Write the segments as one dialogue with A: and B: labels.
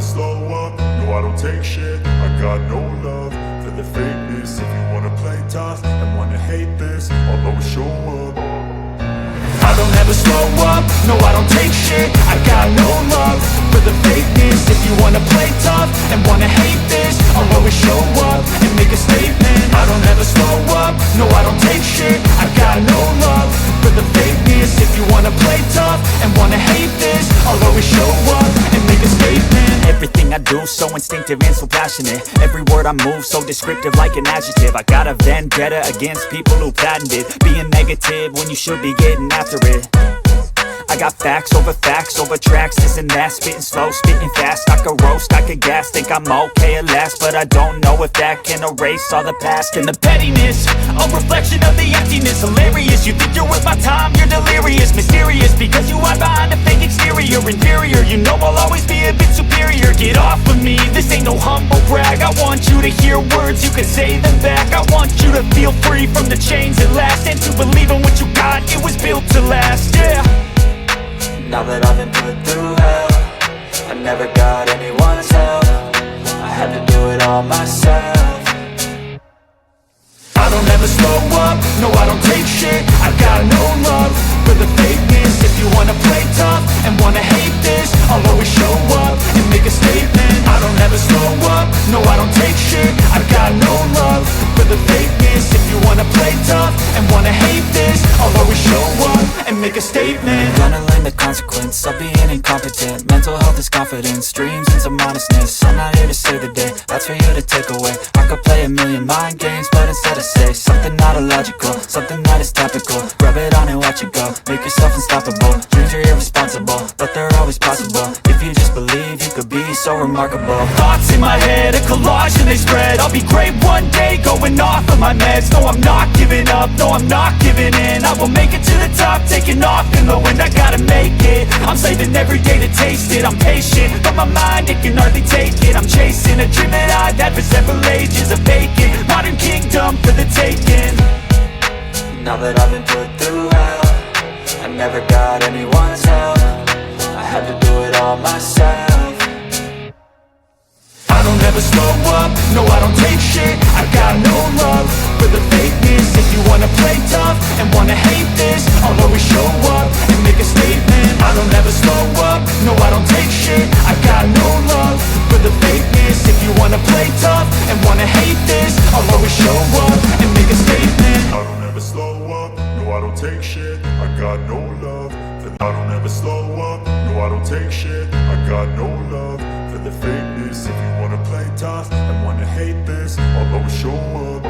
A: never slow up, no I don't take shit. I got no love for the fakeness. If you wanna play tough and wanna hate this, I'll always show up.
B: I don't ever slow up, no I don't take shit. I got no love for the fakeness. If you wanna play tough and wanna hate this, I'll always show up and make a statement. I don't ever slow up, no I don't take shit. I got no love for the fakeness. If you wanna play tough and wanna hate this, I'll always show up and make a statement. Everything I do so instinctive and so passionate. Every word I move so descriptive like an adjective. I got a vendetta against people who patented being negative when you should be getting after it. I got facts over tracks, this and that. Spitting slow, spitting fast. I could roast, I could gas. Think I'm okay at last, but I don't know if that can erase all the past. And the pettiness, a reflection of the emptiness. Hilarious, you think you're worth my time, you're delirious. Mysterious, because you hide behind a fake exterior. Inferior, you know I'll always be a bit superior. Get off of me, this ain't no humble brag. I want you to hear words, you can say them back. I want you to feel free from the chains at last, and to believe in what you got, it was built to last, yeah.
C: Now that I've been put through hell, I never got anyone's help. I had to do it all myself.
B: I don't ever slow up, no I don't take shit. I got no love for the fakeness. If you wanna play tough and wanna hate this, I'll always show up and make a statement. I don't ever slow up, no I don't take shit. I got no love for the fakeness. If you wanna play tough and wanna hate this, I'll always show up and make a statement.
C: Gonna learn the consequence of being incompetent. Mental health is confidence, dreams and some honestness. I'm not here to save the day, that's for you to take away. I could play a million mind games, but instead I say something not illogical, something that is topical. Rub it on and watch it go, make yourself unstoppable. Dreams are irresponsible, but they're always possible. If you just believe, you could be so remarkable.
B: Thoughts in my head, a collage and they spread. I'll be great one day, going off of my meds. No, I'm not giving up, no, I'm not giving in. I will make it to the top, taking off in the wind. I gotta make it, I'm saving every day to taste it. I'm patient, but my mind, it can hardly take it. I'm chasing a dream that I've had for several ages. A vacant, modern kingdom for the taking.
C: Now that I've been put through hell, I never got anyone's help. I had to do it all myself.
B: I don't ever slow up, no I don't take shit. I got no love for the fakeness. If you wanna play tough and wanna hate this, I'll always show up and make a statement. I don't ever slow up, no I don't take shit. I got no love for the fakeness. If you wanna play tough and wanna hate this, I'll always show up and make a statement.
A: I don't ever slow up, no I don't take shit. I got no love for I don't ever slow up, no I don't take shit. I got no love for the fakeness. If you wanna play tough and wanna hate this, I'll always show up.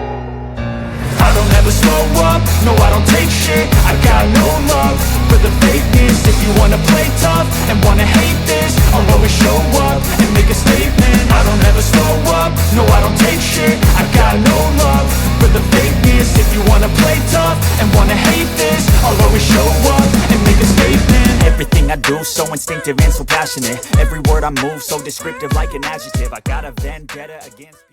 B: I don't ever slow up, no I don't take shit. I got no love for the fakeness. If you wanna play tough and wanna hate this, I'll always show up and make a statement. I don't ever slow up, no I don't take shit. I got no love for the fakeness. If you wanna play tough and wanna hate this, I'll always show up and make a statement. Everything I do so instinctive and so passionate. Every word I move so descriptive like an adjective. I got a vendetta against people.